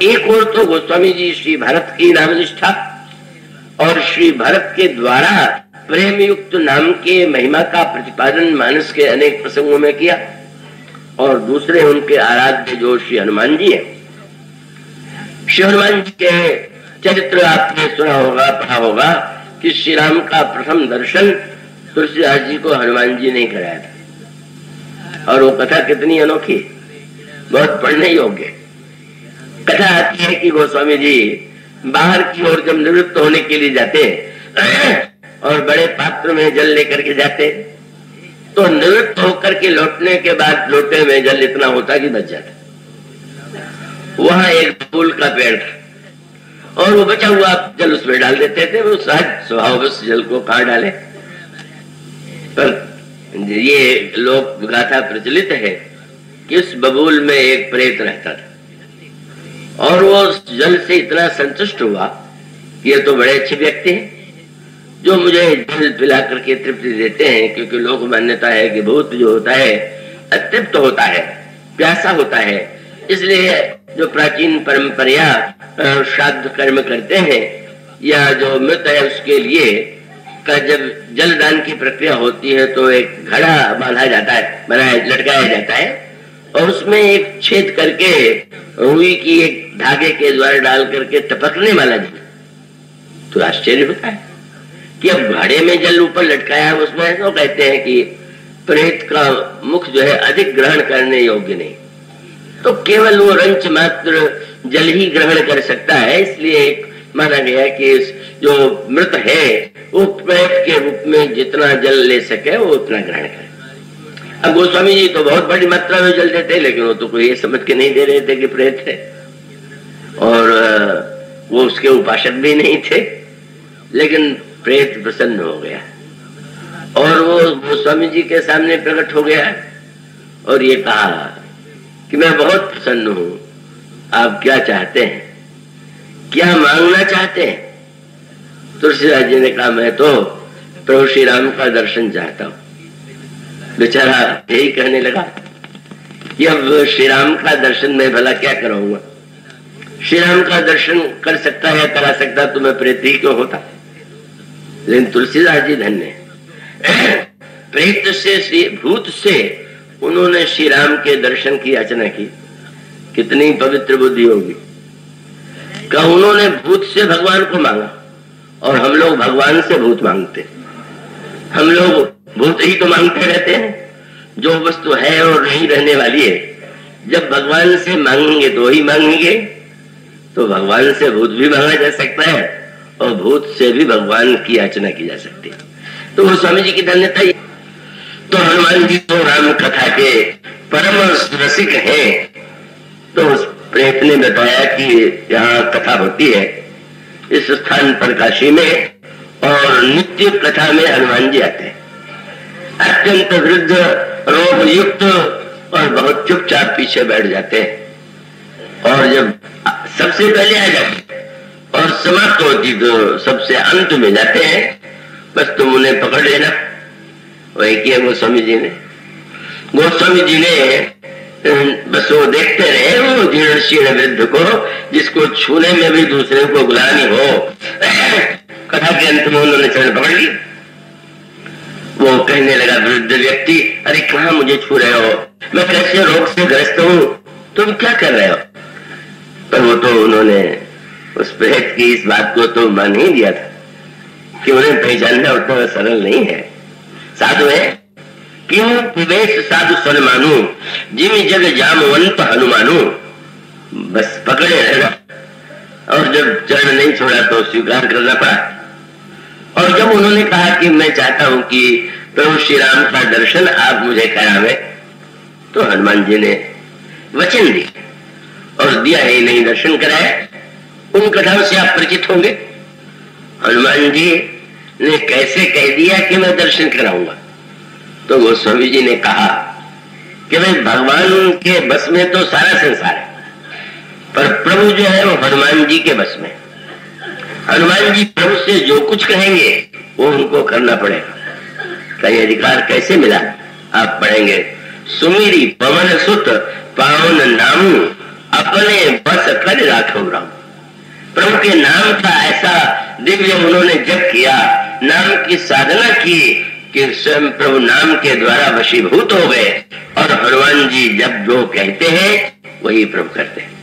एक और तो गोस्वामी जी श्री भरत की नाम निष्ठा और श्री भरत के द्वारा प्रेम युक्त नाम के महिमा का प्रतिपादन मानस के अनेक प्रसंगों में किया, और दूसरे उनके आराध्य जो श्री हनुमान जी हैं। श्री हनुमान जी के चरित्र आपने सुना होगा, पढ़ा होगा कि श्री राम का प्रथम दर्शन तुलसीदास जी को हनुमान जी ने कराया था, और वो कथा कितनी अनोखी, बहुत पढ़ने योग्य कथा आती है कि गोस्वामी जी बाहर की ओर जब निवृत्त होने के लिए जाते और बड़े पात्र में जल लेकर के जाते, तो निवृत्त होकर के लौटने के बाद लोटे में जल इतना होता कि बच जाता। वहां एक फूल का पेड़ था और वो बचा हुआ जल उसमें डाल देते थे। वो सहज स्वभाव उस जल को कहां डाले, पर ये लोक गाथा प्रचलित है कि उस बबूल में एक प्रेत रहता था, और वो उस जल से इतना संतुष्ट हुआ कि ये तो बड़े अच्छे व्यक्ति हैं जो मुझे जल पिला करके तृप्ति देते हैं, क्योंकि लोक मान्यता है कि भूत जो होता है अतृप्त होता है, प्यासा होता है। इसलिए जो प्राचीन परंपरा श्राद्ध कर्म करते हैं या जो मृत है उसके लिए का जब जलदान की प्रक्रिया होती है तो एक घड़ा बांधा जाता है, बनाया लटकाया जाता है, और उसमें एक छेद करके रुई की एक धागे के द्वारा डाल करके टपकने वाला जल। तो आश्चर्य होता है कि अब घड़े में जल ऊपर लटकाया है, उसमें तो कहते हैं कि प्रेत का मुख जो है अधिक ग्रहण करने योग्य नहीं, तो केवल वो रंच मात्र जल ही ग्रहण कर सकता है। इसलिए माना गया कि जो मृत है वो प्रेत के रूप में जितना जल ले सके वो उतना ग्रहण करे। अब गोस्वामी जी तो बहुत बड़ी मात्रा में जल देते, लेकिन वो तो कोई ये समझ के नहीं दे रहे थे कि प्रेत है, और वो उसके उपासक भी नहीं थे, लेकिन प्रेत प्रसन्न हो गया और वो गोस्वामी जी के सामने प्रकट हो गया और ये कहा कि मैं बहुत प्रसन्न हूं, आप क्या चाहते हैं, क्या मांगना चाहते हैं? तुलसीदास जी ने कहा मैं तो प्रभु श्री राम का दर्शन चाहता हूं। बेचारा यही कहने लगा कि अब श्री राम का दर्शन मैं भला क्या करूंगा, श्री राम का दर्शन कर सकता है करा सकता तो मैं प्रेत ही क्यों होता। लेकिन तुलसीदास जी धन्य प्रेत से भूत से उन्होंने श्री राम के दर्शन की याचना की, कितनी पवित्र बुद्धि होगी। का उन्होंने भूत से भगवान को मांगा और हम लोग भगवान से भूत मांगते। हम लोग भूत ही तो मांगते रहते हैं, जो वस्तु है और नहीं रहने वाली है। जब भगवान से मांगेंगे तो ही मांगेंगे, तो भगवान से भूत भी मांगा जा सकता है और भूत से भी भगवान की याचना की जा सकती है। तो वो स्वामी जी की धन्यता ही। तो हनुमान जी तो राम कथा के परम रसिक हैं, तो उस प्रेत ने बताया कि यहाँ कथा होती है इस स्थान पर काशी में, और नित्य कथा में हनुमान जी आते हैं, अत्यंत वृद्ध रोग युक्त, और बहुत चुपचाप पीछे बैठ जाते हैं, और जब सबसे पहले आ जाते और समाप्त होती तो सबसे अंत में जाते हैं, बस तुम उन्हें पकड़ लेना। वही किया गोस्वामी जी ने। गोस्वामी जी ने बस वो देखते रहे वो जीर्ण शीर्ण वृद्ध को, जिसको छूने में भी दूसरे को गुलामी हो। कथा के अंत में उन्होंने चरण पकड़ ली। वो कहने लगा वृद्ध व्यक्ति, अरे कहाँ मुझे छू रहे हो, मैं कैसे रोग से ग्रस्त हूँ, तुम क्या कर रहे हो? पर वो तो उन्होंने उस प्रेत की इस बात को तो मान ही दिया था कि उन्हें पहचानना उतना सरल नहीं है। साधु है क्यों प्रवेश साधु सन मानू, जिमी जग जामवंत हनुमानू। बस पकड़े रहना, और जब चरण नहीं छोड़ा तो स्वीकार करना पड़ा। और जब उन्होंने कहा कि मैं चाहता हूं कि प्रभु श्री राम का दर्शन आप मुझे करावे, तो हनुमान जी ने वचन दिया और दिया ही नहीं दर्शन कराया। उन कथाओं से आप परिचित होंगे। हनुमान जी ने कैसे कह दिया कि मैं दर्शन कराऊंगा, तो गोस्वामी जी ने कहा कि भाई भगवान के बस में तो सारा संसार है, पर प्रभु जो है वो हनुमान जी के बस में। हनुमान जी प्रभु से जो कुछ कहेंगे वो उनको करना पड़ेगा। का ये अधिकार कैसे मिला? आप पढ़ेंगे, सुमीरी पवन सुत पावन नामू अपने बस कर राखो राम। प्रभु के नाम का ऐसा दिव्य उन्होंने जप किया, नाम की साधना की कि स्वयं प्रभु नाम के द्वारा वशीभूत हो गए। और हनुमान जी जब जो कहते हैं वही प्रभु करते हैं।